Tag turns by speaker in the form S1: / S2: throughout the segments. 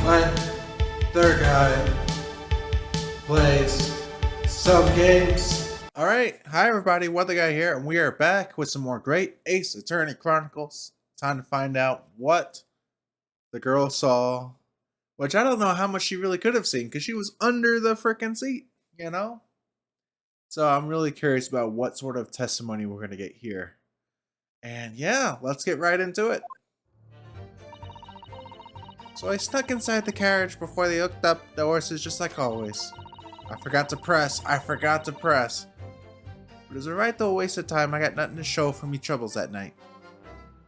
S1: when their guy plays some games. Alright, hi everybody, Weather Guy here, and we are back with some more great Ace Attorney Chronicles. Time to find out what the girl saw, which I don't know how much she really could have seen, because she was under the frickin' seat, you know? So I'm really curious about what sort of testimony we're going to get here. And yeah, let's get right into it. So I snuck inside the carriage before they hooked up the horses just like always. I forgot to press. But it was alright though, a waste of time. I got nothing to show for me troubles that night.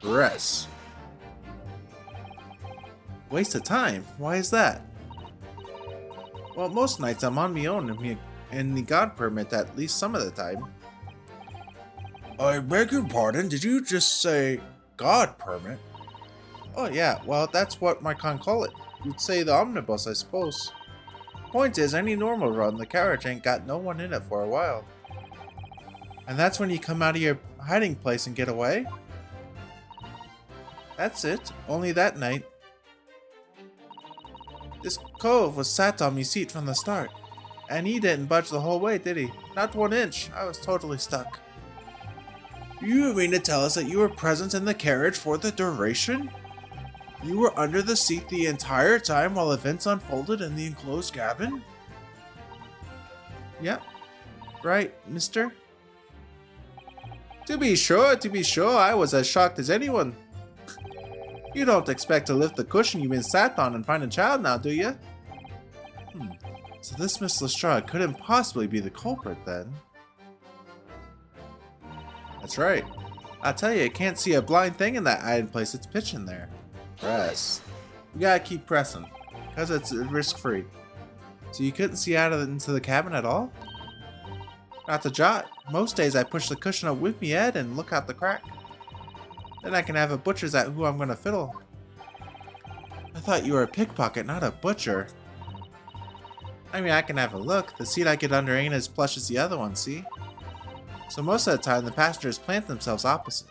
S1: Rest. Waste of time? Why is that? Well, most nights I'm on my own and the God permit at least some of the time. I beg your pardon, did you just say God permit? Oh yeah, well that's what my con call it. You'd say the omnibus, I suppose. Point is, any normal run, the carriage ain't got no one in it for a while. And that's when you come out of your hiding place and get away? That's it, only that night. This cove was sat on me seat from the start. And he didn't budge the whole way, did he? Not 1 inch, I was totally stuck. You mean to tell us that you were present in the carriage for the duration? You were under the seat the entire time while events unfolded in the enclosed cabin? Yep. Right, mister? To be sure, I was as shocked as anyone. You don't expect to lift the cushion you've been sat on and find a child now, do you? So this Miss Lestrade couldn't possibly be the culprit then. That's right. I tell you, can't see a blind thing in that hiding place. It's pitch in there. Press. You gotta keep pressing, because it's risk-free. So you couldn't see out into the cabin at all? Not to jot. Most days I push the cushion up with me head and look out the crack. Then I can have a butcher's at who I'm gonna fiddle. I thought you were a pickpocket, not a butcher. I mean, I can have a look. The seat I get under ain't as plush as the other one, see? So most of the time, the passengers plant themselves opposite.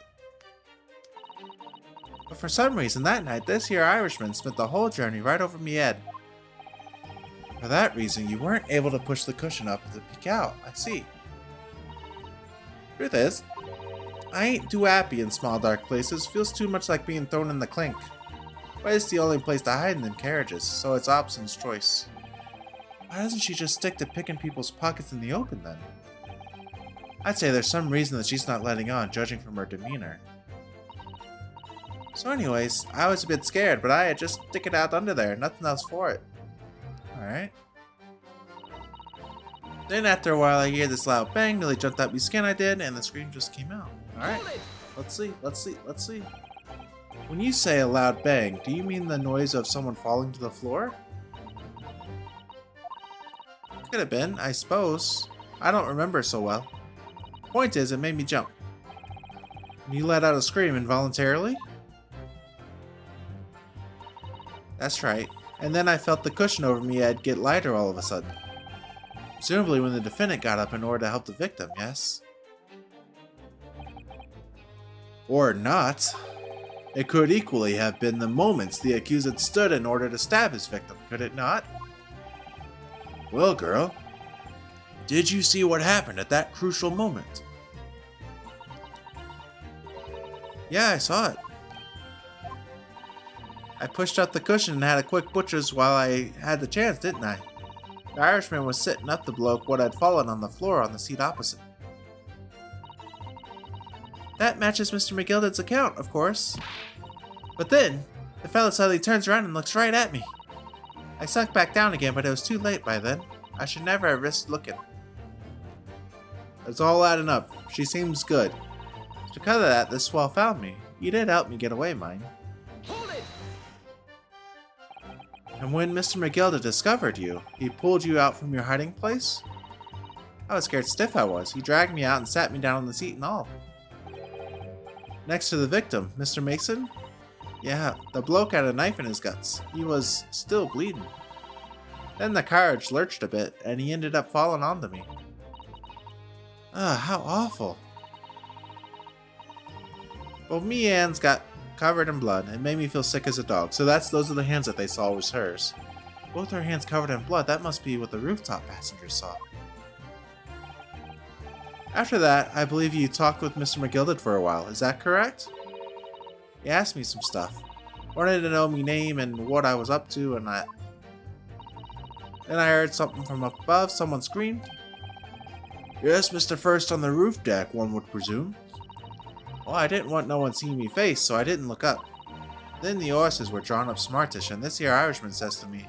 S1: But for some reason, that night, this here Irishman spent the whole journey right over me head. For that reason, you weren't able to push the cushion up to peek out, I see. Truth is, I ain't too happy in small dark places. Feels too much like being thrown in the clink. But it's the only place to hide in them carriages, so it's Opson's choice. Why doesn't she just stick to picking people's pockets in the open then? I'd say there's some reason that she's not letting on, judging from her demeanor. So anyways, I was a bit scared, but I had just stick it out under there, nothing else for it. Alright. Then after a while I hear this loud bang, nearly jumped out my skin I did, and the scream just came out. Alright, let's see. When you say a loud bang, do you mean the noise of someone falling to the floor? Could have been, I suppose. I don't remember so well. Point is, it made me jump. You let out a scream involuntarily? That's right. And then I felt the cushion over me head get lighter all of a sudden. Presumably when the defendant got up in order to help the victim, yes? Or not. It could equally have been the moments the accused had stood in order to stab his victim, could it not? Well, girl, did you see what happened at that crucial moment? Yeah, I saw it. I pushed out the cushion and had a quick butcher's while I had the chance, didn't I? The Irishman was sitting up the bloke what had fallen on the floor on the seat opposite. That matches Mr. McGilden's account, of course. But then, the fellow suddenly turns around and looks right at me. I sunk back down again, but it was too late by then. I should never have risked looking. It's all adding up. She seems good. Because of that, this swell found me. You did help me get away, mine. And when Mr. McGilda discovered you, he pulled you out from your hiding place? I was scared stiff I was. He dragged me out and sat me down on the seat and all. Next to the victim, Mr. Mason? Yeah, the bloke had a knife in his guts. He was still bleeding. Then the carriage lurched a bit, and he ended up falling onto me. How awful. Well, me and's got covered in blood. It made me feel sick as a dog. So those are the hands that they saw was hers. Both her hands covered in blood. That must be what the rooftop passengers saw. After that, I believe you talked with Mr. McGilded for a while. Is that correct? He asked me some stuff. Wanted to know me name and what I was up to and that. Then I heard something from up above. Someone screamed. Yes, Mr. First on the roof deck, one would presume. Well, I didn't want no one seeing me face, so I didn't look up. Then the horses were drawn up smartish, and this here Irishman says to me,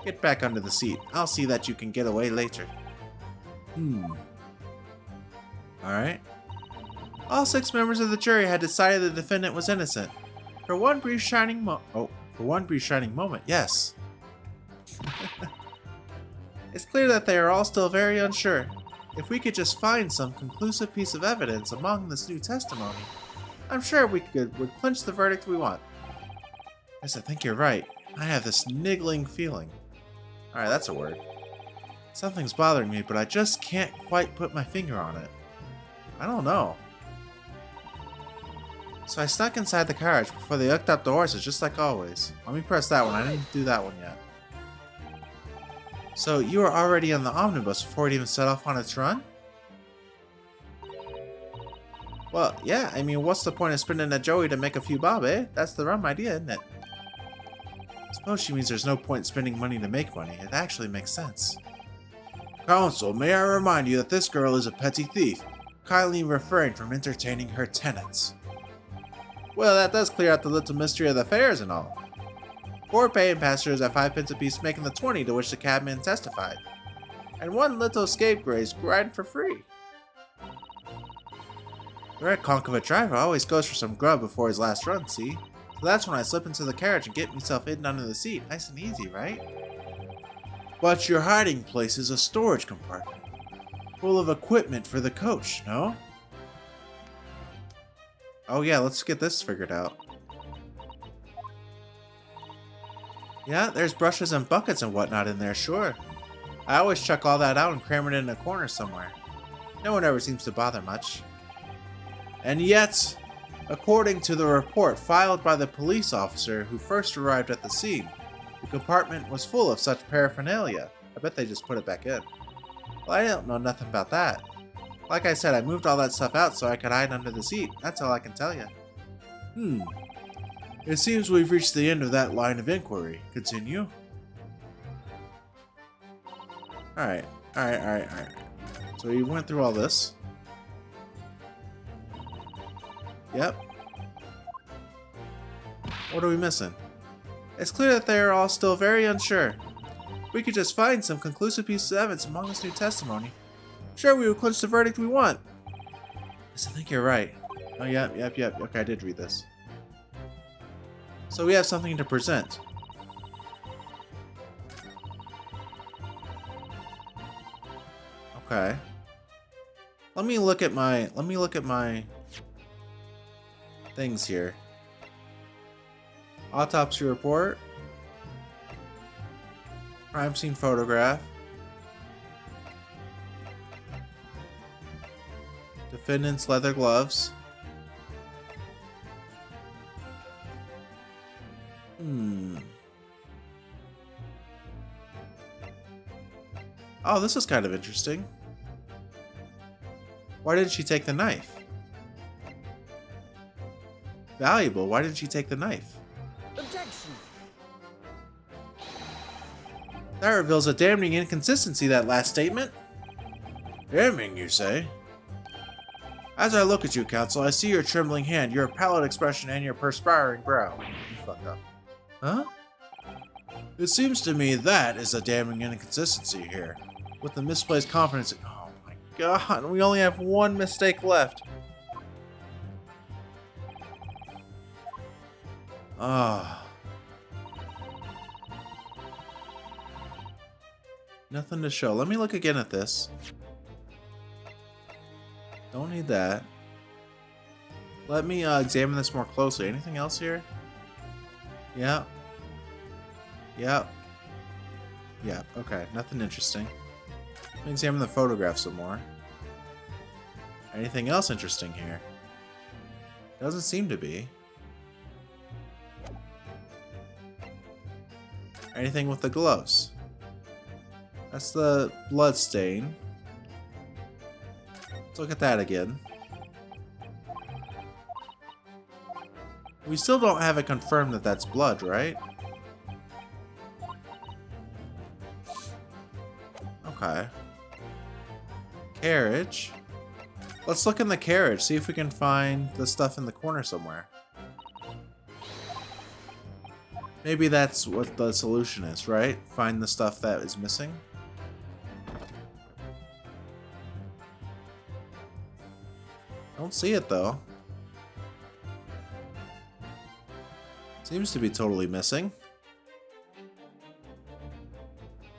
S1: Get back under the seat. I'll see that you can get away later. Alright. All 6 members of the jury had decided the defendant was innocent. For one brief shining moment, yes. It's clear that they are all still very unsure. If we could just find some conclusive piece of evidence among this new testimony, I'm sure we would clinch the verdict we want. Yes, I think you're right. I have this niggling feeling. Alright, that's a word. Something's bothering me, but I just can't quite put my finger on it. I don't know. So I snuck inside the carriage before they hooked up the horses, just like always. Let me press that one. I didn't do that one yet. So you were already on the omnibus before it even set off on its run? Well, yeah, I mean, what's the point of spinning a joey to make a few bob, eh? That's the rum idea, isn't it? I suppose she means there's no point spending money to make money. It actually makes sense. Counsel, may I remind you that this girl is a petty thief. Kindly refrain from entertaining her tenants. Well, that does clear out the little mystery of the fares and all. 4 paying passengers at 5 pence apiece, making the 20 to which the cabman testified. And 1 little scapegrace riding for free. The red conch of a driver always goes for some grub before his last run, see? So that's when I slip into the carriage and get myself hidden under the seat. Nice and easy, right? But your hiding place is a storage compartment, full of equipment for the coach, no? Oh yeah, let's get this figured out. Yeah, there's brushes and buckets and whatnot in there, sure. I always chuck all that out and cram it in a corner somewhere. No one ever seems to bother much. And yet, according to the report filed by the police officer who first arrived at the scene, the compartment was full of such paraphernalia. I bet they just put it back in. Well, I don't know nothing about that. Like I said, I moved all that stuff out so I could hide under the seat. That's all I can tell you. It seems we've reached the end of that line of inquiry. Continue. Alright. So we went through all this. Yep. What are we missing? It's clear that they are all still very unsure. If we could just find some conclusive pieces of evidence among this new testimony, sure we would clinch the verdict we want. Yes, I think you're right. Oh, yep. Okay, I did read this. So we have something to present. Okay. Let me look at my things here. Autopsy report. Crime scene photograph. Defendant's leather gloves. Oh, this is kind of interesting. Why didn't she take the knife? Valuable. Why didn't she take the knife?
S2: Objection.
S1: That reveals a damning inconsistency, that last statement. Damning, you say? As I look at you, counsel, I see your trembling hand, your pallid expression, and your perspiring brow. You fucked up. Huh? It seems to me that is a damning inconsistency here. With the misplaced confidence. Oh my god, we only have 1 mistake left. Ah. Nothing to show. Let me look again at this. Don't need that. Let me examine this more closely. Anything else here? Yeah. Okay, nothing interesting. Let me examine the photograph some more. Anything else interesting here? Doesn't seem to be. Anything with the gloves? That's the blood stain. Let's look at that again. We still don't have it confirmed that that's blood, right? Okay. Carriage. Let's look in the carriage, see if we can find the stuff in the corner somewhere. Maybe that's what the solution is, right? Find the stuff that is missing. Don't see it though. Seems to be totally missing.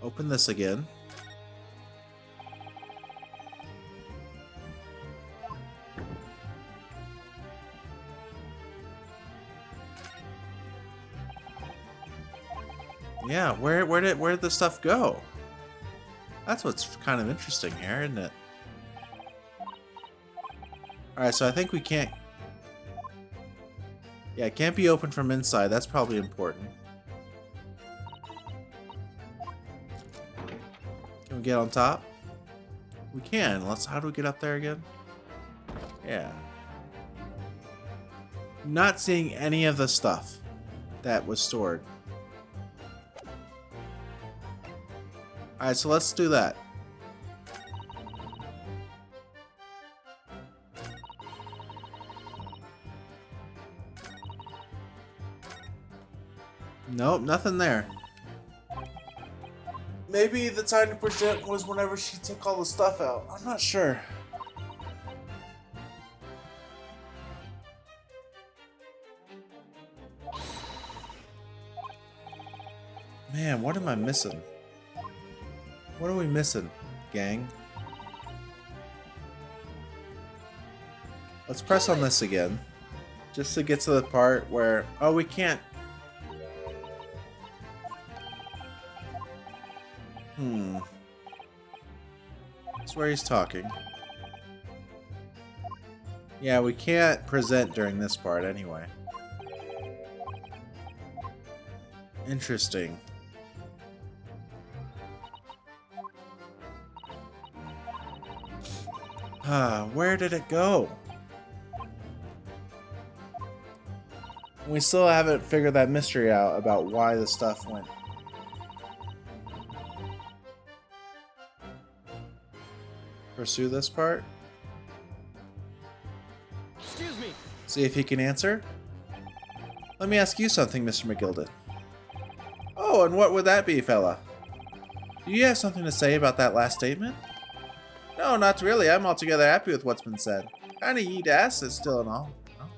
S1: Open this again. Yeah, where did the stuff go? That's what's kind of interesting here, isn't it? Alright, so I think we can't... Yeah, it can't be opened from inside. That's probably important. Can we get on top? We can. How do we get up there again? Yeah. Not seeing any of the stuff that was stored. Alright, so let's do that. Nope, nothing there. Maybe the time to present was whenever she took all the stuff out. I'm not sure. Man, what am I missing? What are we missing, gang? Let's press on this again. Just to get to the part where... Oh, we can't... That's where he's talking. Yeah, we can't present during this part anyway. Interesting. Where did it go? We still haven't figured that mystery out about why the stuff went. Pursue this part.
S2: Excuse me.
S1: See if he can answer. Let me ask you something, Mr. McGilden. Oh, and what would that be, fella? Do you have something to say about that last statement? No, not really. I'm altogether happy with what's been said. Kinda neat ass is still and all. Oh.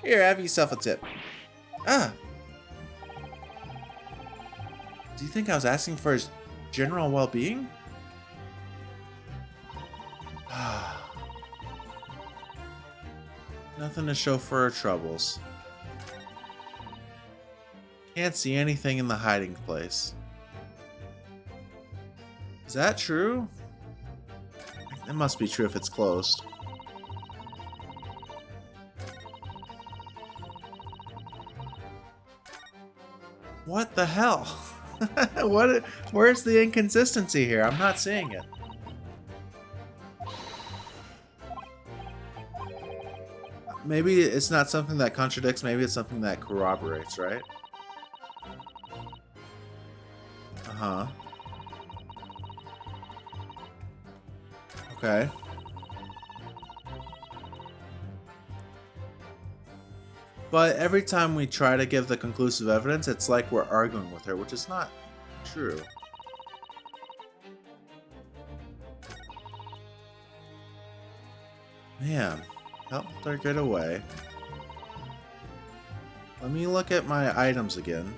S1: Here, have yourself a tip. Ah! Do you think I was asking for his general well-being? Nothing to show for her troubles. Can't see anything in the hiding place. Is that true? It must be true if it's closed. What the hell? Where's the inconsistency here? I'm not seeing it. Maybe it's not something that contradicts, maybe it's something that corroborates, right? Uh-huh. Okay. But every time we try to give the conclusive evidence, it's like we're arguing with her, which is not true. Man, helped her get away. Let me look at my items again.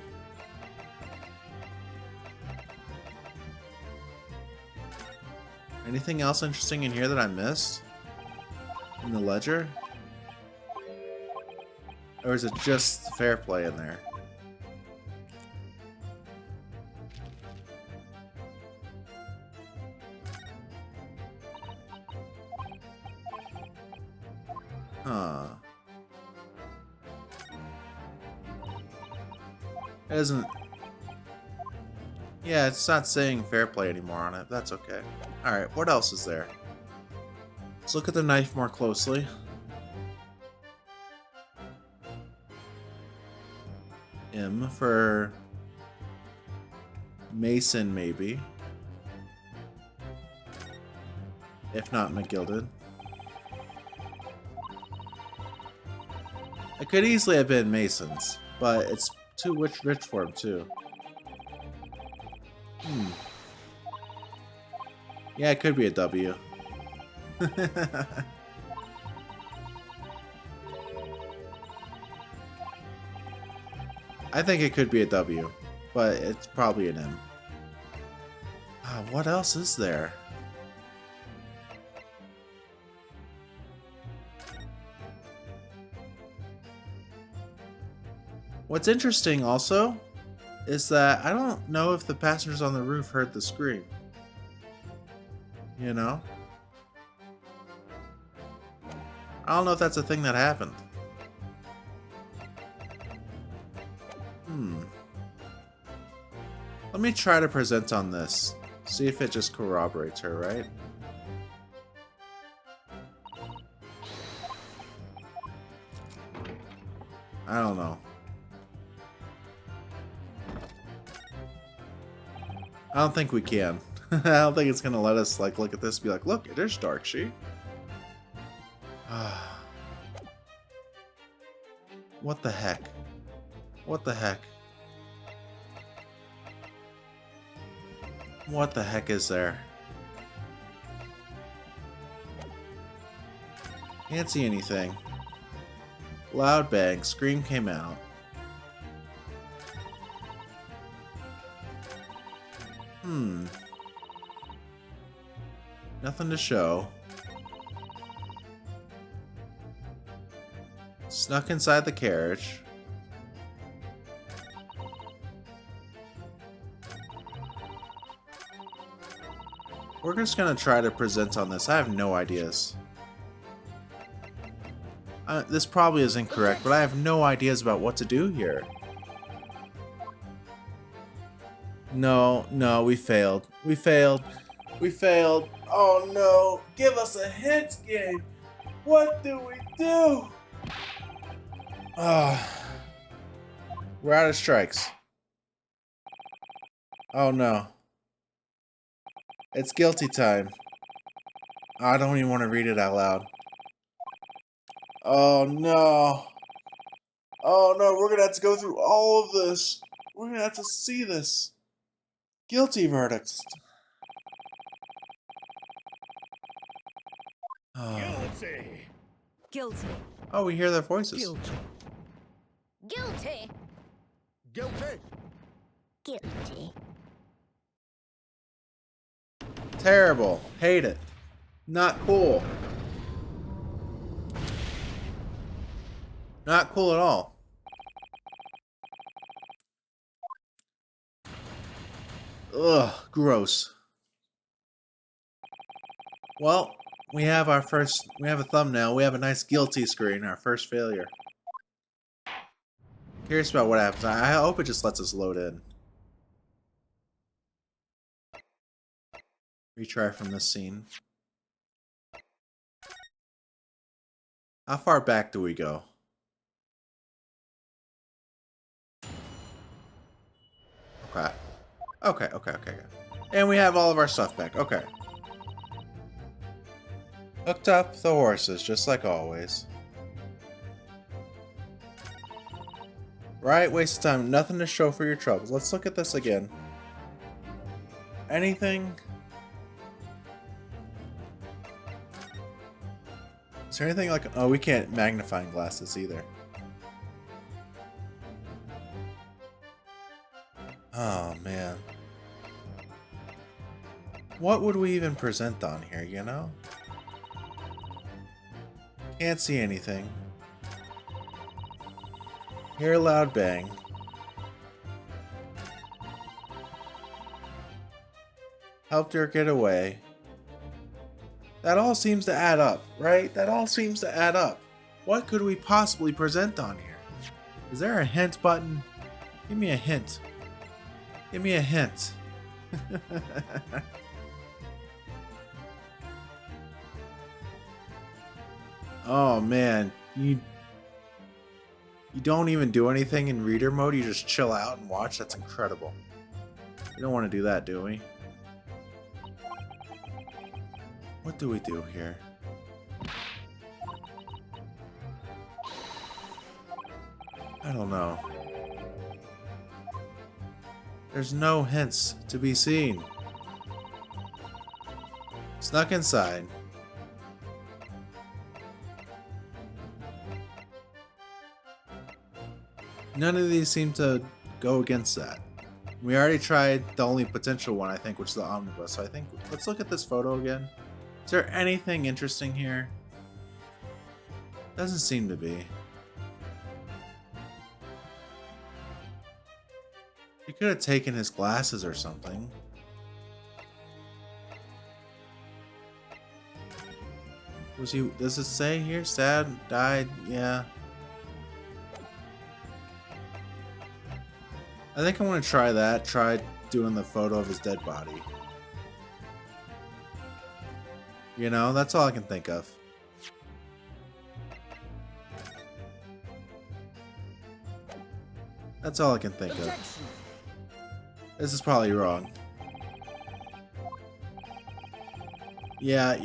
S1: Anything else interesting in here that I missed? In the ledger? Or is it just fair play in there? Huh. It doesn't Yeah, it's not saying fair play anymore on it. That's okay. Alright, what else is there? Let's look at the knife more closely. M for Mason, maybe. If not McGilded. It could easily have been Mason's, but it's too rich for him, too. Yeah, it could be a W. I think it could be a W, but it's probably an M. What else is there? What's interesting also is that I don't know if the passengers on the roof heard the scream. You know? I don't know if that's a thing that happened. Let me try to present on this. See if it just corroborates her, right? I don't know. I don't think we can. I don't think it's gonna let us like look at this and be like, look, it is Dark Sheet. What the heck? What the heck? What the heck is there? Can't see anything. Loud bang. Scream came out. Nothing to show. Snuck inside the carriage. We're just gonna try to present on this. I have no ideas. This probably is incorrect, but I have no ideas about what to do here. No, we failed. We failed. We failed. Oh no! Give us a hint, game! What do we do? We're out of strikes. Oh no. It's guilty time. I don't even want to read it out loud. Oh no. Oh no, we're gonna have to go through all of this. We're gonna have to see this. Guilty verdicts.
S2: Guilty.
S3: Guilty.
S1: Oh, we hear their voices.
S3: Guilty.
S4: Guilty.
S2: Guilty.
S4: Guilty.
S1: Terrible. Hate it. Not cool. Not cool at all. Ugh, gross. Well, we have a thumbnail. We have a nice guilty screen, our first failure. Curious about what happens. I hope it just lets us load in. Retry from this scene. How far back do we go? Okay. Okay. And we have all of our stuff back. Okay. Hooked up the horses, just like always. Right, waste of time. Nothing to show for your troubles. Let's look at this again. Anything? Is there anything like... Oh, we can't magnifying glasses either. Oh, man. What would we even present on here, you know? Can't see anything. Hear a loud bang. Helped her get away. That all seems to add up, right? That all seems to add up. What could we possibly present on here? Is there a hint button? Give me a hint. Give me a hint. Oh man, you don't even do anything in reader mode, you just chill out and watch? That's incredible. We don't want to do that, do we? What do we do here? I don't know. There's no hints to be seen. Snuck inside. None of these seem to go against that. We already tried the only potential one, I think, which is the omnibus. So I think, let's look at this photo again. Is there anything interesting here? Doesn't seem to be. He could have taken his glasses or something. Was he, does it say here? Sad, died, yeah. I think I want to try that. Try doing the photo of his dead body. You know, that's all I can think of. That's all I can think of. This is probably wrong. Yeah.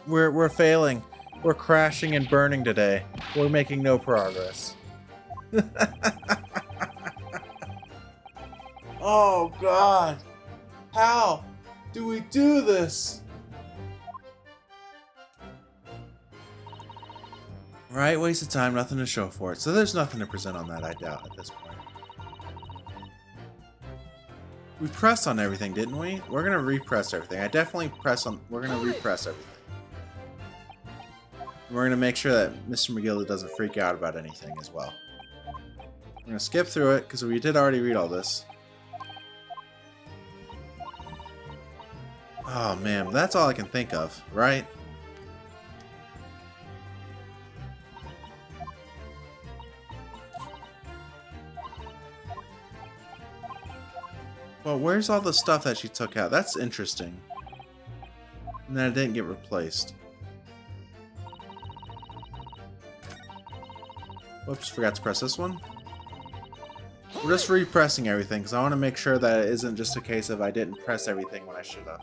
S1: We're failing. We're crashing and burning today. We're making no progress. Oh God. How do we do this? Right, waste of time, nothing to show for it. So there's nothing to present on that, I doubt, at this point. We pressed on everything, didn't we? We're gonna repress everything. I definitely press on. We're gonna repress everything. We're gonna make sure that Mr. McGilda doesn't freak out about anything as well. We're gonna skip through it because we did already read all this. Oh man, that's all I can think of, right? Well, where's all the stuff that she took out? That's interesting. And then it didn't get replaced. Whoops, forgot to press this one. We're just repressing everything because I want to make sure that it isn't just a case of I didn't press everything when I should have.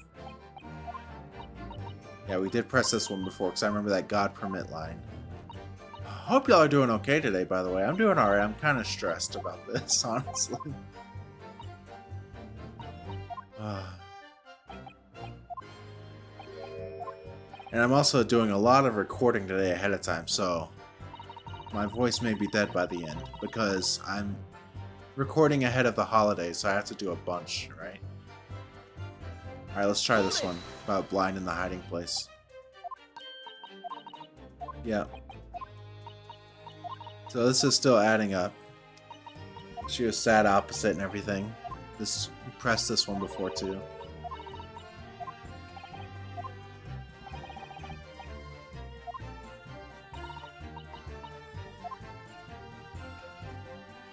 S1: Yeah, we did press this one before because I remember that God permit line. Hope y'all are doing okay today, by the way. I'm doing alright. I'm kind of stressed about this, honestly. And I'm also doing a lot of recording today ahead of time, so my voice may be dead by the end because I'm recording ahead of the holidays, so I have to do a bunch, right? Alright, let's try this one about blind in the hiding place. Yeah. So this is still adding up. She was sad opposite and everything. This pressed this one before too.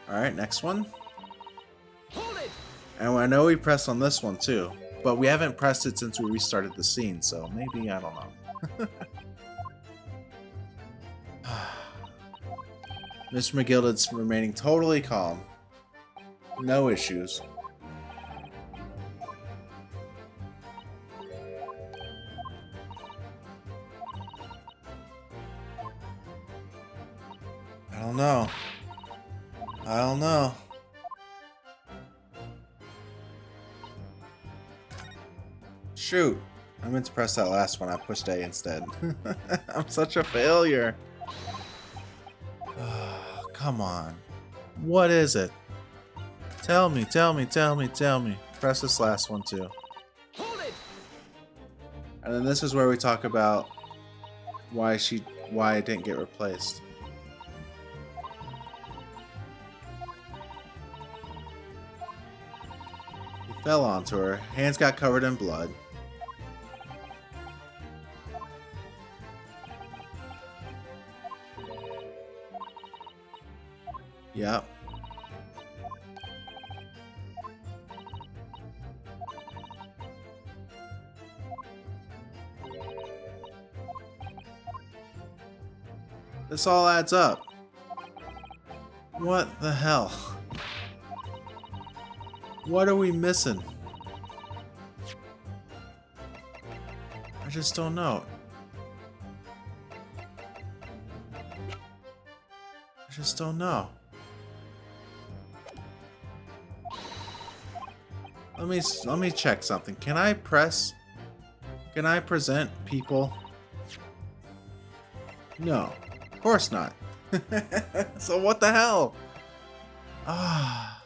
S1: Alright, next one. And I know we pressed on this one too, but we haven't pressed it since we restarted the scene, so maybe, I don't know. Mr. McGilda's remaining totally calm. No issues. I don't know. I don't know. Shoot. I meant to press that last one. I pushed A instead. I'm such a failure. Come on. What is it? Tell me. Press this last one too. And then this is where we talk about why it didn't get replaced. He fell onto her. Hands got covered in blood. Yep. This all adds up. What the hell? What are we missing? I just don't know. I just don't know. Let me check something. Can I present people? No. Of course not. So what the hell? Ah.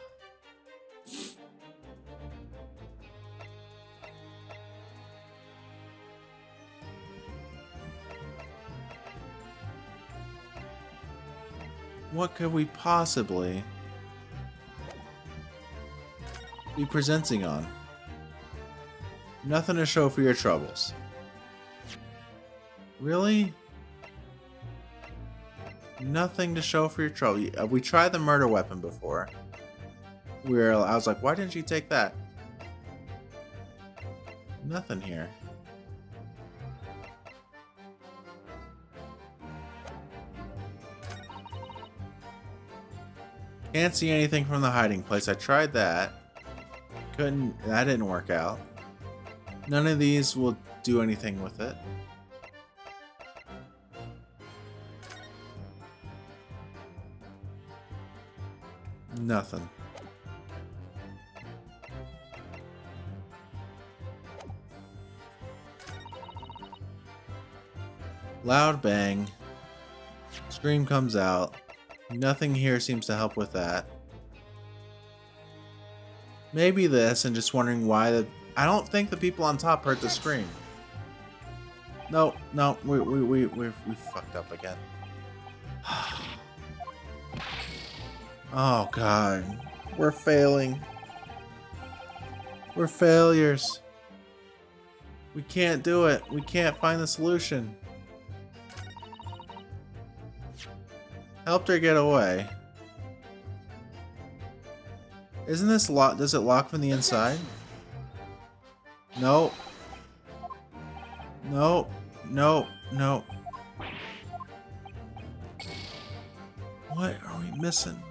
S1: What could we possibly be presenting on? Nothing to show for your troubles. Really? Nothing to show for your trouble. We tried the murder weapon before. I was like, why didn't you take that? Nothing here. Can't see anything from the hiding place. I tried that. That didn't work out. None of these will do anything with it. Nothing. Loud bang. Scream comes out. Nothing here seems to help with that. Maybe this, and just wondering why I don't think the people on top heard the scream. No, we fucked up again. Oh god. We're failing. We're failures. We can't do it. We can't find the solution. Helped her get away. Isn't this lock? Does it lock from the inside? No. No. No. No. What are we missing?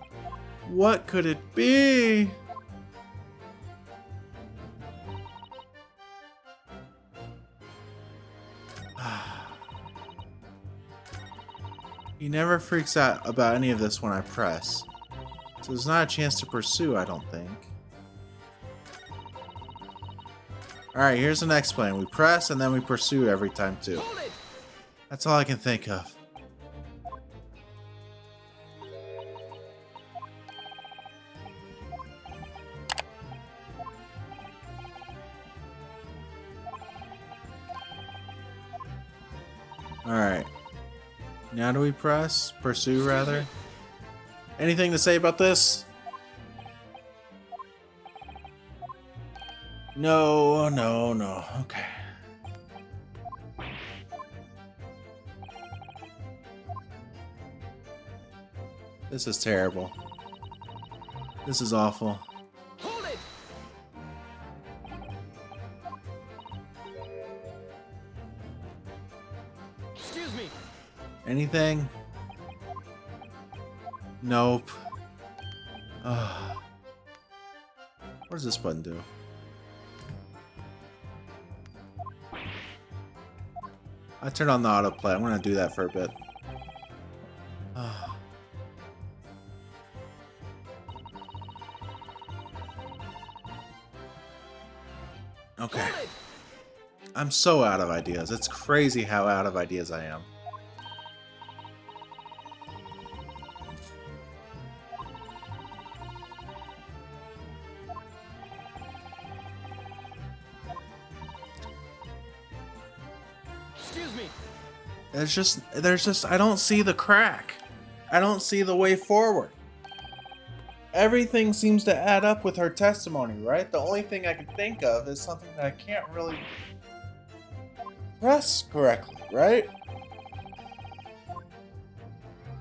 S1: What could it be? He never freaks out about any of this when I press. So there's not a chance to pursue, I don't think. Alright, here's the next plan. We press and then we pursue every time too. That's all I can think of. Alright. Now do we press? Pursue, rather? Anything to say about this? No, no, no. Okay. This is terrible. This is awful.
S2: Excuse me.
S1: Anything? Nope. What does this button do? I turned on the autoplay. I'm gonna do that for a bit. Okay. I'm so out of ideas. It's crazy how out of ideas I am.
S2: Excuse me.
S1: There's just, I don't see the crack. I don't see the way forward. Everything seems to add up with her testimony, right? The only thing I can think of is something that I can't really press correctly, right?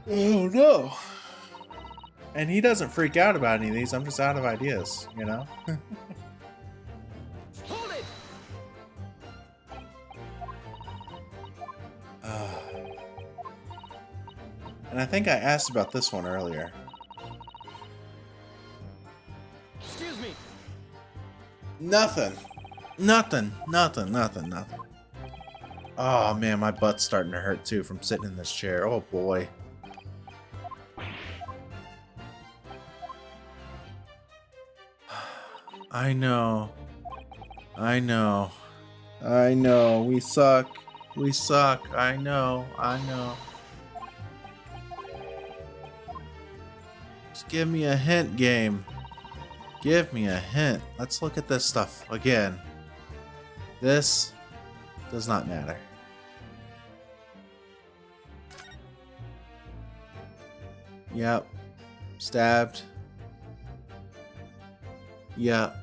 S1: Oh no. And he doesn't freak out about any of these. I'm just out of ideas, you know?
S2: Hold it.
S1: And I think I asked about this one earlier.
S2: Excuse me.
S1: Nothing. Nothing. Oh man, my butt's starting to hurt too from sitting in this chair. Oh boy. I know. We suck. I know. Just give me a hint, game. Give me a hint. Let's look at this stuff again. This does not matter. Yep. Stabbed. Yep.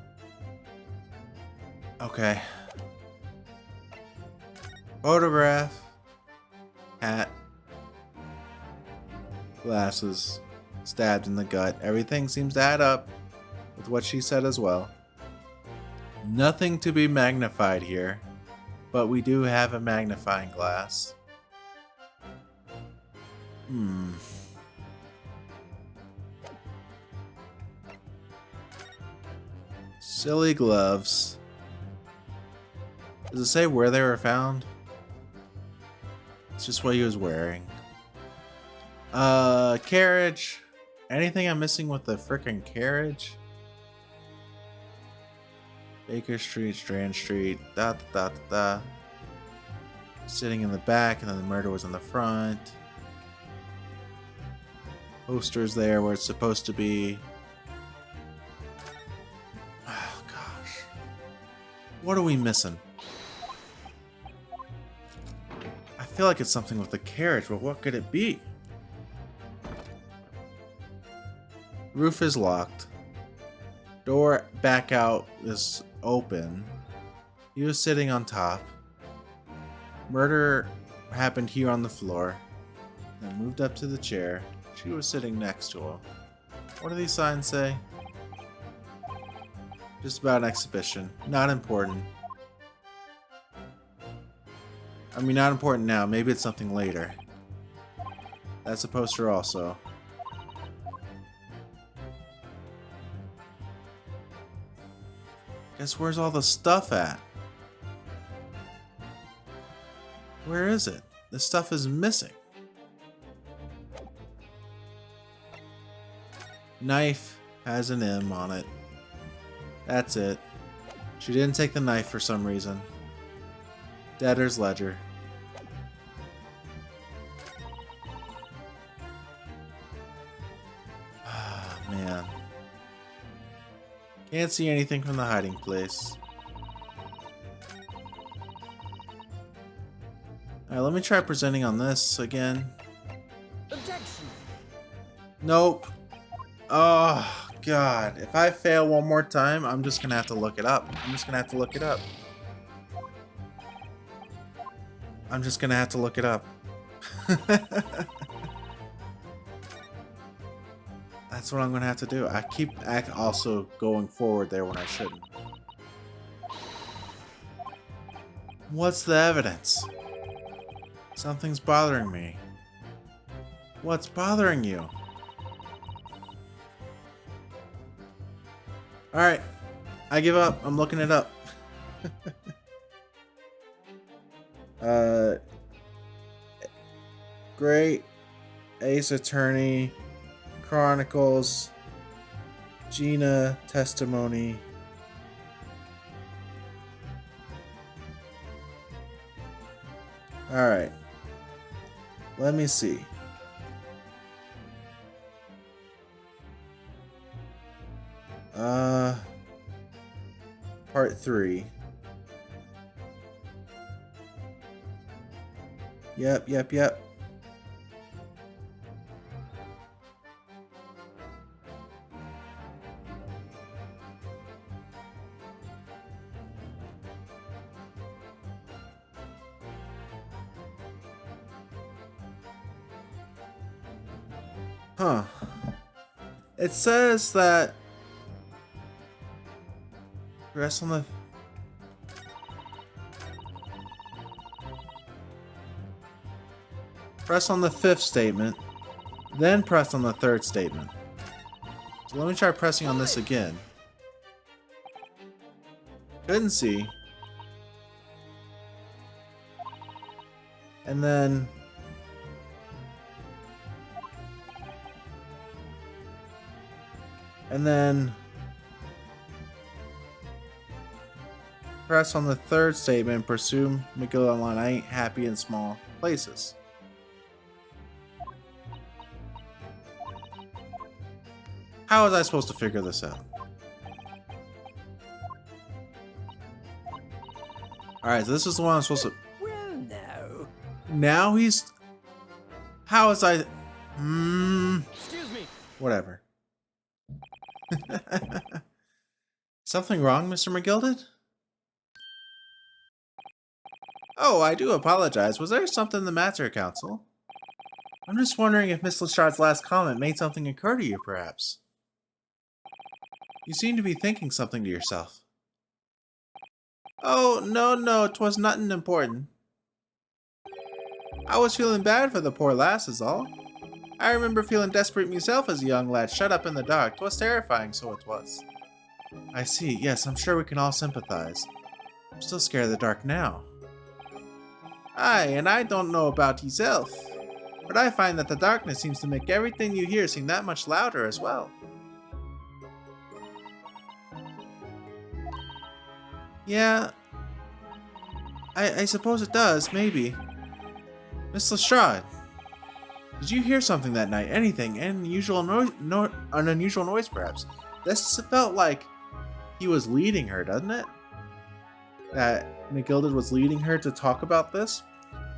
S1: Okay. Photograph. Hat. Glasses. Stabbed in the gut. Everything seems to add up with what she said as well. Nothing to be magnified here, but we do have a magnifying glass. Silly gloves. Does it say where they were found? It's just what he was wearing. Carriage. Anything I'm missing with the frickin' carriage? Baker Street, Strand Street, Sitting in the back, and then the murder was in the front. Posters there where it's supposed to be. Oh gosh. What are we missing? I feel like it's something with the carriage, but what could it be? Roof is locked. Door back out is open. He was sitting on top. Murder happened here on the floor. Then moved up to the chair. She was sitting next to him. What do these signs say? Just about an exhibition. Not important. I mean, not important now. Maybe it's something later. That's a poster also. Guess where's all the stuff at? Where is it? The stuff is missing. Knife has an M on it. That's it. She didn't take the knife for some reason. Debtor's ledger. Ah, man. Can't see anything from the hiding place. Alright, let me try presenting on this again.
S2: Objection.
S1: Nope. Oh, God. If I fail one more time, I'm just gonna have to look it up. That's what I'm gonna have to do. I keep also going forward there when I shouldn't. What's the evidence? Something's bothering me. What's bothering you? Alright. I give up. I'm looking it up. Great. Ace Attorney. Chronicles. Gina. Testimony. Alright. Let me see. Part 3. Yep. Huh. It says that rest on the fifth statement. Then press on the third statement. So let me try pressing on this again. Couldn't see. And then... press on the third statement and pursue McGill online. I ain't happy in small places. How was I supposed to figure this out? Alright, so this is the one I'm supposed to...
S2: Well, no.
S1: Now he's... How is I...
S2: Excuse me.
S1: Whatever. Something wrong, Mr. McGilded? Oh, I do apologize. Was there something the matter, Counsel? I'm just wondering if Miss Lestrade's last comment made something occur to you, perhaps. You seem to be thinking something to yourself. Oh, no, 'twas nothing important. I was feeling bad for the poor lass is all. I remember feeling desperate myself as a young lad shut up in the dark. 'Twas terrifying, so it was. I see, yes, I'm sure we can all sympathize. I'm still scared of the dark now. Aye, and I don't know about yourself, but I find that the darkness seems to make everything you hear seem that much louder as well. Yeah, I suppose it does, maybe. Miss Lestrade, did you hear something that night? Anything? An unusual noise, perhaps? This felt like he was leading her, doesn't it? That McGilded was leading her to talk about this?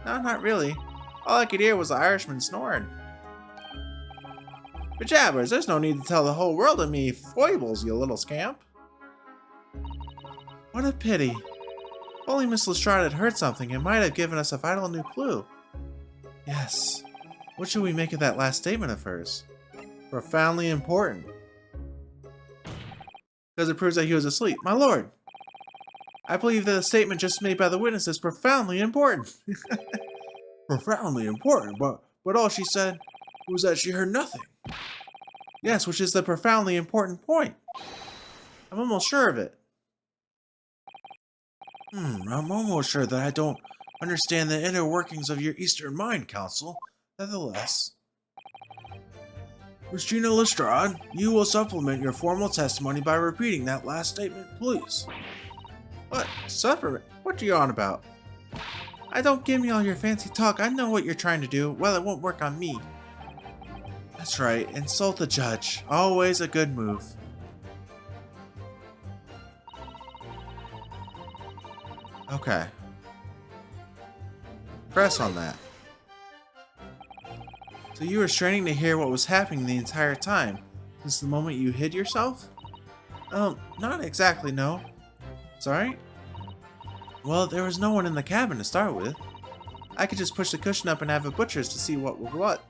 S1: No, not really. All I could hear was the Irishman snoring. But jabbers, there's no need to tell the whole world of me foibles, you little scamp. What a pity. If only Miss Lestrade had heard something, it might have given us a vital new clue. Yes. What should we make of that last statement of hers? Profoundly important. Because it proves that he was asleep. My lord, I believe that the statement just made by the witness is profoundly important. Profoundly important? But all she said was that she heard nothing. Yes, which is the profoundly important point. I'm almost sure of it. I'm almost sure that I don't understand the inner workings of your Eastern mind, Counsel. Nevertheless, Miss Gina Lestrade, you will supplement your formal testimony by repeating that last statement, please. What? Supplement? What are you on about? I don't give me all your fancy talk. I know what you're trying to do. Well, it won't work on me. That's right. Insult the judge. Always a good move. Okay. Press on that. So you were straining to hear what was happening the entire time, since the moment you hid yourself? Not exactly, no. Sorry? Well, there was no one in the cabin to start with. I could just push the cushion up and have a butcher's to see what was what.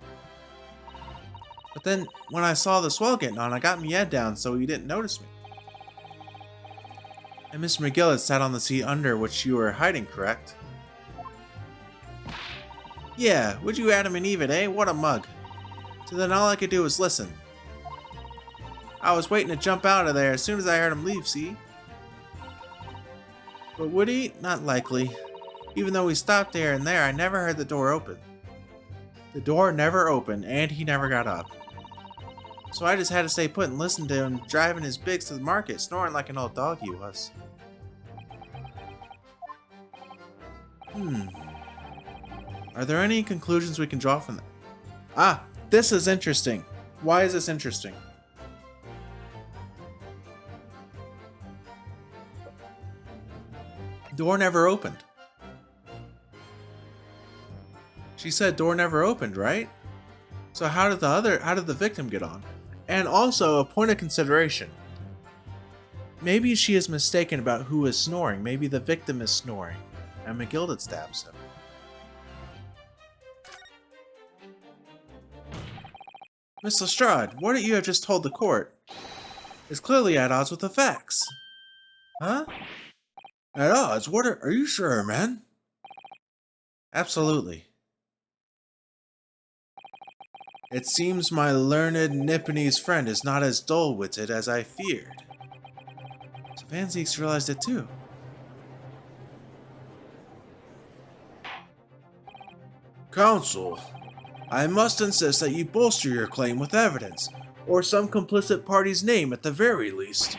S1: But then, when I saw the swell getting on, I got my head down so you didn't notice me. And Miss McGill had sat on the seat under which you were hiding, correct? Yeah, would you Adam and Eve it, eh? What a mug. So then all I could do was listen. I was waiting to jump out of there as soon as I heard him leave, see? But would he? Not likely. Even though we stopped here and there, I never heard the door open. The door never opened, and he never got up. So I just had to stay put and listen to him driving his bigs to the market, snoring like an old dog he was. Are there any conclusions we can draw from that? Ah, this is interesting. Why is this interesting? Door never opened. She said door never opened, right? So how did the victim get on? And also, a point of consideration. Maybe she is mistaken about who is snoring. Maybe the victim is snoring, and McGilded stabs him. Miss Lestrade, what you have just told the court is clearly at odds with the facts. Huh? At odds? What are you sure, man? Absolutely. It seems my learned Nipponese friend is not as dull-witted as I feared. So Van Zieks realized it too. Counsel, I must insist that you bolster your claim with evidence, or some complicit party's name at the very least.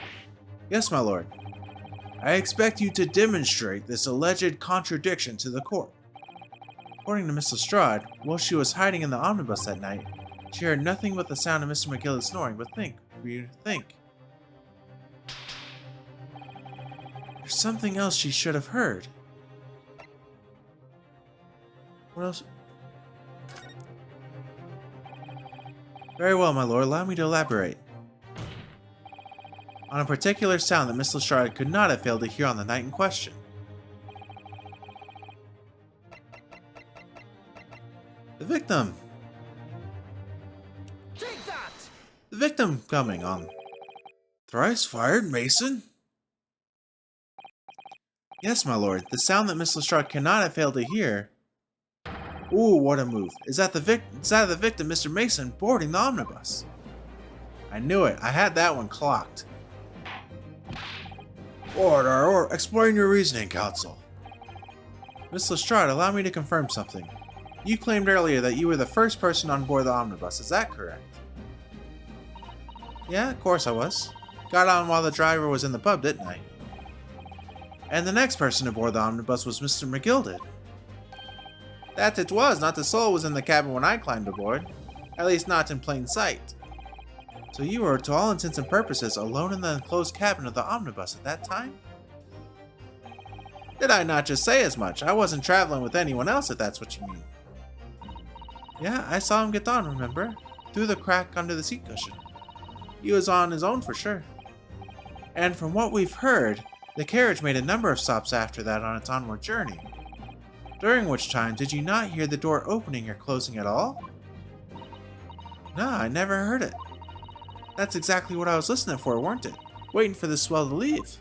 S1: Yes, my lord. I expect you to demonstrate this alleged contradiction to the court. According to Miss Lestrade, while she was hiding in the omnibus that night, she heard nothing but the sound of Mr. McGillis snoring, but think. There's something else she should have heard. What else? Very well, my lord, allow me to elaborate. On a particular sound that Miss Lestrade could not have failed to hear on the night in question. The victim!
S2: Take that!
S1: The victim coming on. Thrice fired, Mason? Yes, my lord, the sound that Miss Lestrade cannot have failed to hear. Ooh, what a move. Is that the victim, Mr. Mason, boarding the omnibus? I knew it. I had that one clocked. Order. Explain your reasoning, counsel. Miss Lestrade, allow me to confirm something. You claimed earlier that you were the first person on board the omnibus. Is that correct? Yeah, of course I was. Got on while the driver was in the pub, didn't I? And the next person aboard the omnibus was Mr. McGilded. That it was, not a soul was in the cabin when I climbed aboard. At least not in plain sight. So you were, to all intents and purposes, alone in the enclosed cabin of the omnibus at that time? Did I not just say as much? I wasn't traveling with anyone else, if that's what you mean. Yeah, I saw him get on, remember? Through the crack under the seat cushion. He was on his own for sure. And from what we've heard, the carriage made a number of stops after that on its onward journey. During which time, did you not hear the door opening or closing at all? No, I never heard it. That's exactly what I was listening for, weren't it? Waiting for the swell to leave.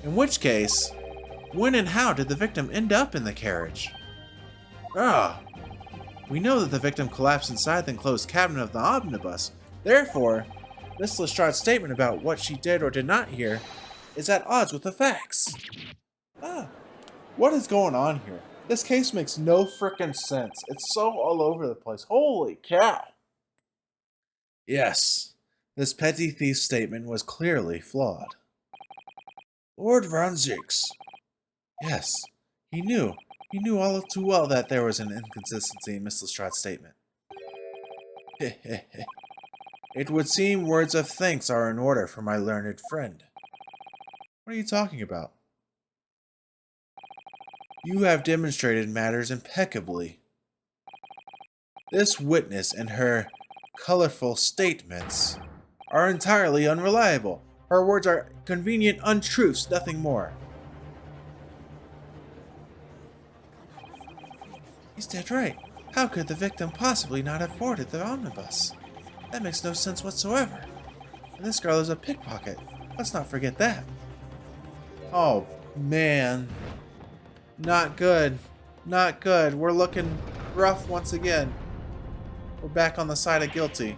S1: In which case, when and how did the victim end up in the carriage? We know that the victim collapsed inside the enclosed cabin of the omnibus. Therefore, Miss Lestrade's statement about what she did or did not hear is at odds with the facts. What is going on here? This case makes no frickin' sense. It's so all over the place. Holy cow! Yes, this petty thief statement was clearly flawed. Lord Van Zieks. Yes, he knew all too well that there was an inconsistency in Miss Lestrade's statement. It would seem words of thanks are in order for my learned friend. What are you talking about? You have demonstrated matters impeccably. This witness and her colorful statements are entirely unreliable. Her words are convenient untruths, nothing more. He's dead right. How could the victim possibly not have boarded the omnibus? That makes no sense whatsoever. And this girl is a pickpocket. Let's not forget that. Oh, man. Not good. Not good. We're looking rough once again. We're back on the side of guilty.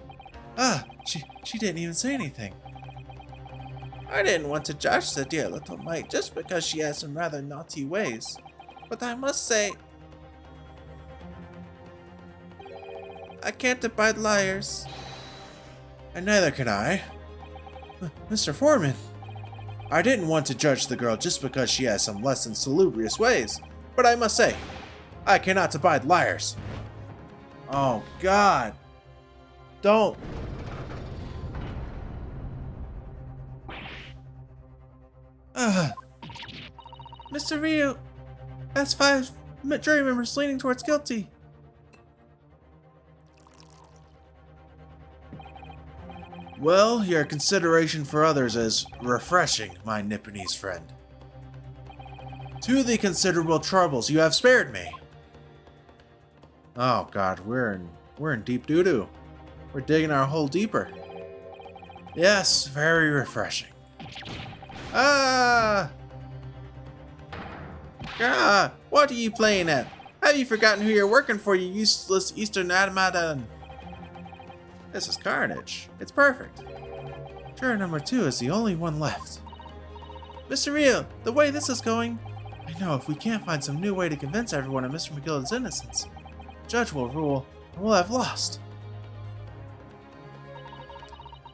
S1: She didn't even say anything. I didn't want to judge the dear little mite just because she has some rather naughty ways. But I must say, I can't abide liars. And neither can I. Mr. Foreman. I didn't want to judge the girl just because she has some less than salubrious ways, but I must say, I cannot abide liars. Oh, God. Don't. Mr. Ryu, that's 5 jury members leaning towards guilty. Well, your consideration for others is refreshing, my Nipponese friend. To the considerable troubles you have spared me. Oh God, we're in deep doo-doo. We're digging our hole deeper. Yes, very refreshing. What are you playing at? Have you forgotten who you're working for, you useless Eastern automaton? This is carnage. It's perfect. Juror number 2 is the only one left. Mr. Rio, the way this is going, I know if we can't find some new way to convince everyone of Mr. McGilden's innocence, the judge will rule and we'll have lost.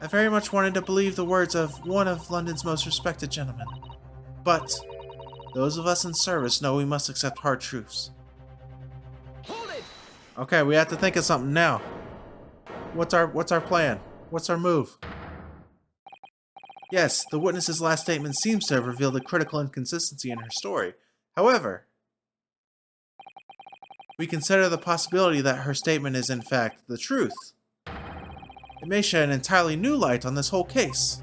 S1: I very much wanted to believe the words of one of London's most respected gentlemen, but those of us in service know we must accept hard truths.
S2: Hold it!
S1: Okay, we have to think of something now. What's our plan? What's our move? Yes, the witness's last statement seems to have revealed a critical inconsistency in her story. However, we consider the possibility that her statement is in fact the truth. It may shed an entirely new light on this whole case.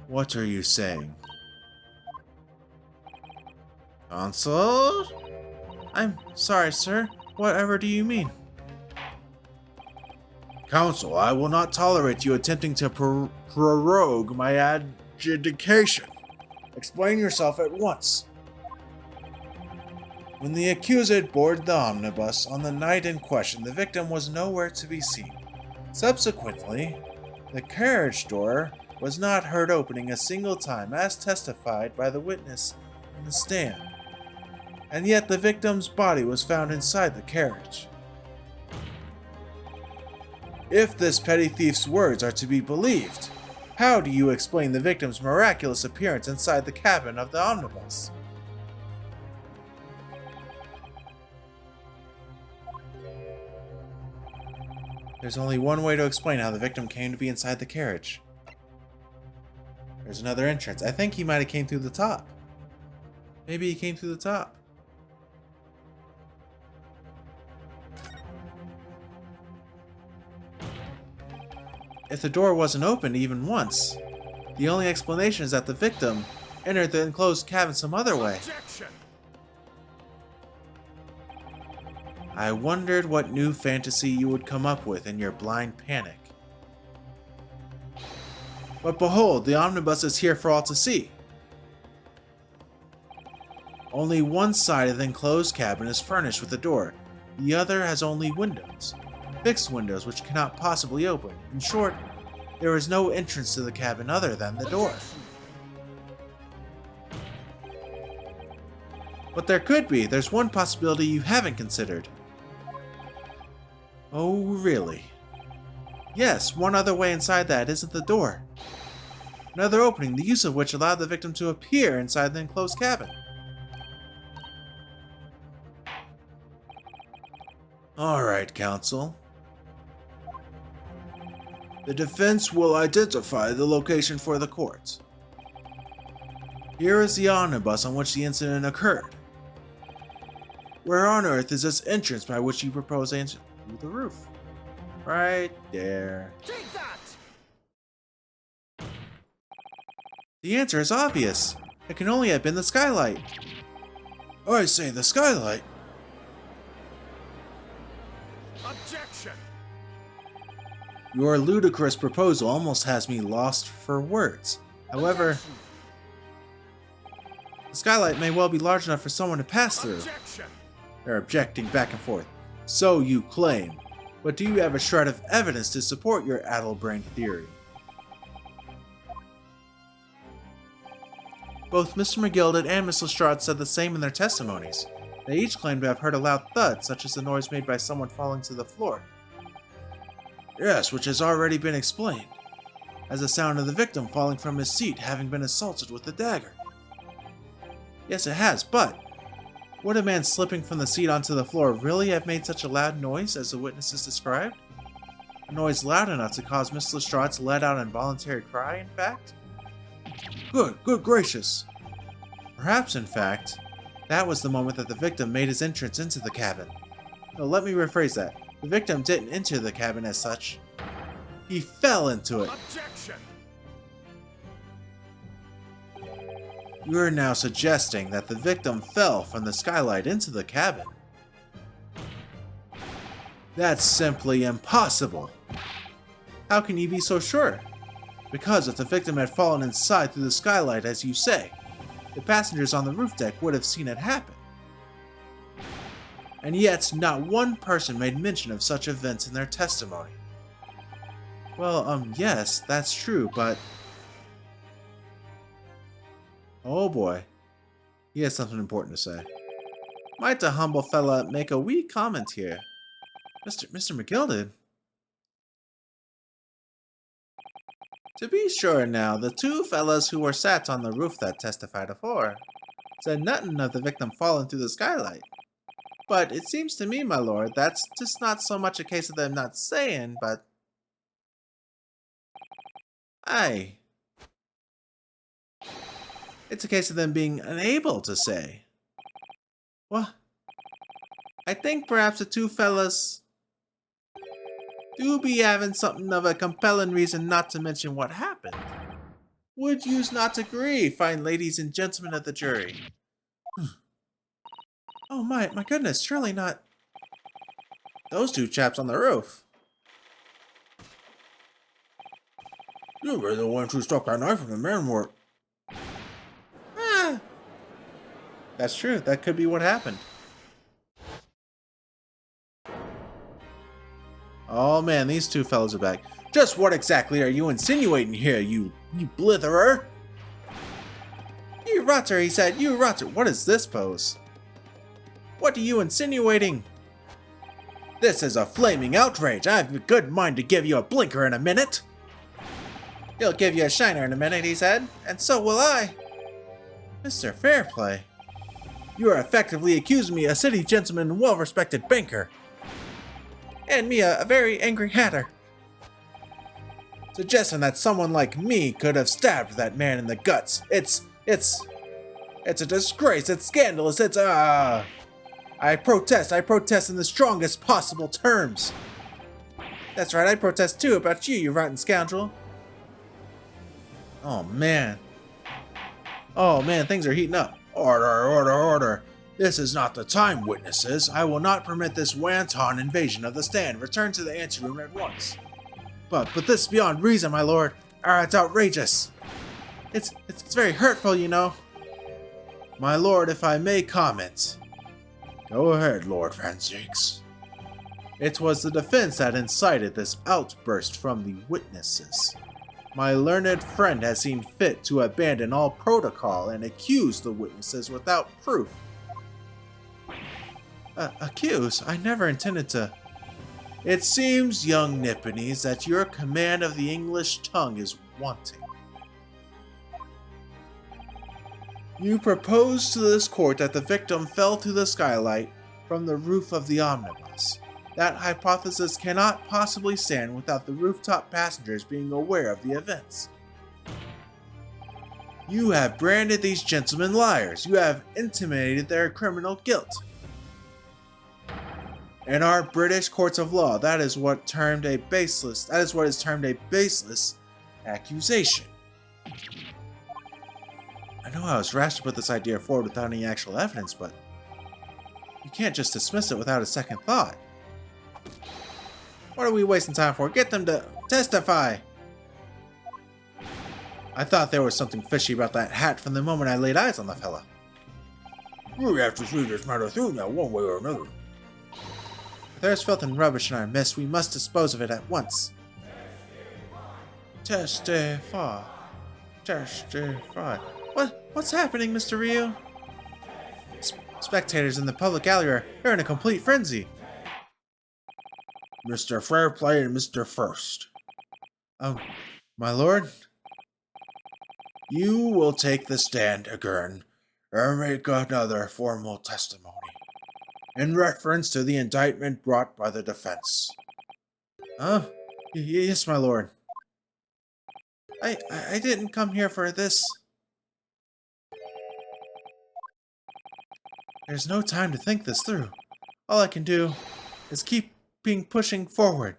S1: What are you saying? Counsel? I'm sorry, sir. Whatever do you mean? Counsel, I will not tolerate you attempting to prorogue my adjudication. Explain yourself at once. When the accused boarded the omnibus on the night in question, the victim was nowhere to be seen. Subsequently, the carriage door was not heard opening a single time, as testified by the witness in the stand. And yet the victim's body was found inside the carriage. If this petty thief's words are to be believed, how do you explain the victim's miraculous appearance inside the cabin of the omnibus? There's only one way to explain how the victim came to be inside the carriage. There's another entrance. I think he might have came through the top. Maybe he came through the top. If the door wasn't opened even once, the only explanation is that the victim entered the enclosed cabin some other way.
S2: Objection!
S1: I wondered what new fantasy you would come up with in your blind panic. But behold, the omnibus is here for all to see. Only one side of the enclosed cabin is furnished with a door. The other has only windows. Fixed windows which cannot possibly open. In short, there is no entrance to the cabin other than the door. But there could be. There's one possibility you haven't considered. Oh, really? Yes, one other way inside that isn't the door. Another opening, the use of which allowed the victim to appear inside the enclosed cabin. Alright, counsel. The defense will identify the location for the court. Here is the omnibus on which the incident occurred. Where on earth is this entrance by which you propose to enter? Through the roof. Right there.
S2: Take that!
S1: The answer is obvious. It can only have been the skylight. I say the skylight.
S2: Objection!
S1: Your ludicrous proposal almost has me lost for words. However, the skylight may well be large enough for someone to pass through.
S2: Objection!
S1: They're objecting back and forth. So you claim. But do you have a shred of evidence to support your addle-brained theory? Both Mr. McGilden and Miss Lestrade said the same in their testimonies. They each claimed to have heard a loud thud, such as the noise made by someone falling to the floor. Yes, which has already been explained, as the sound of the victim falling from his seat having been assaulted with a dagger. Yes, it has, but would a man slipping from the seat onto the floor really have made such a loud noise as the witnesses described? A noise loud enough to cause Miss Lestrade to let out an involuntary cry, in fact? Good gracious! Perhaps, in fact, that was the moment that the victim made his entrance into the cabin. No, let me rephrase that. The victim didn't enter the cabin as such. He fell into it.
S2: Objection!
S1: You are now suggesting that the victim fell from the skylight into the cabin. That's simply impossible. How can you be so sure? Because if the victim had fallen inside through the skylight, as you say, the passengers on the roof deck would have seen it happen. And yet not one person made mention of such events in their testimony. Well, yes, that's true, but... Oh boy. He has something important to say. Might the humble fella make a wee comment here? Mr. McGilded? To be sure now, the two fellas who were sat on the roof that testified afore said nothing of the victim falling through the skylight. But it seems to me, my lord, that's just not so much a case of them not saying, but... Aye. It's a case of them being unable to say. Well, I think perhaps the two fellas do be having something of a compelling reason not to mention what happened. Would yous not agree, fine ladies and gentlemen of the jury? Oh my goodness, surely not those two chaps on the roof. You were the ones who stuck that knife in the man. Ah, that's true. That could be what happened. Oh man, these two fellas are back. Just what exactly are you insinuating here, you blitherer? You rotter, he said. You rotter. What is this pose? What are you insinuating? This is a flaming outrage. I have a good mind to give you a blinker in a minute. He'll give you a shiner in a minute, he said. And so will I. Mr. Fairplay, you are effectively accusing me, a city gentleman and well-respected banker. And me, a very angry hatter. Suggesting that someone like me could have stabbed that man in the guts. It's a disgrace. It's scandalous. I protest in the strongest possible terms. That's right, I protest too about you, you rotten scoundrel. Oh man, things are heating up. Order. This is not the time, witnesses. I will not permit this wanton invasion of the stand. Return to the anteroom at once. But this is beyond reason, my lord. It's outrageous. It's very hurtful, you know. My lord, if I may comment. Go ahead, Lord Franziks. It was the defense that incited this outburst from the witnesses. My learned friend has seen fit to abandon all protocol and accuse the witnesses without proof. Accuse? I never intended to... It seems, young Nipponese, that your command of the English tongue is wanting. You proposed to this court that the victim fell through the skylight from the roof of the omnibus. That hypothesis cannot possibly stand without the rooftop passengers being aware of the events. You have branded these gentlemen liars. You have intimated their criminal guilt. In our British courts of law, that is what is termed a baseless accusation. I know I was rash to put this idea forward without any actual evidence, but you can't just dismiss it without a second thought. What are we wasting time for? Get them to testify! I thought there was something fishy about that hat from the moment I laid eyes on the fella. We have to see this matter through now, one way or another. If there's filth and rubbish in our midst, we must dispose of it at once. Testify. What's happening, Mr. Ryu? Spectators in the public gallery are in a complete frenzy. Mr. Fairplay and Mr. First. Oh, my lord? You will take the stand again and make another formal testimony in reference to the indictment brought by the defense. Yes, my lord. I didn't come here for this. There's no time to think this through. All I can do is keep pushing forward.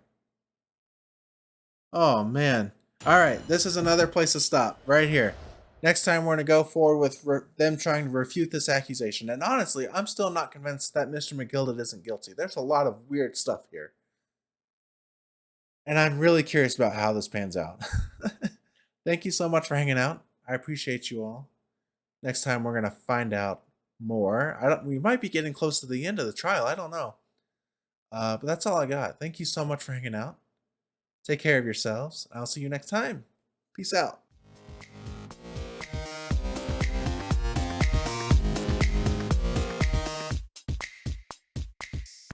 S1: Oh man. Alright, this is another place to stop. Right here. Next time we're going to go forward with them trying to refute this accusation. And honestly, I'm still not convinced that Mr. McGilded isn't guilty. There's a lot of weird stuff here. And I'm really curious about how this pans out. Thank you so much for hanging out. I appreciate you all. Next time we're going to find out more. I don't. We might be getting close to the end of the trial. I don't know. But that's all I got. Thank you so much for hanging out. Take care of yourselves. I'll see you next time. Peace out.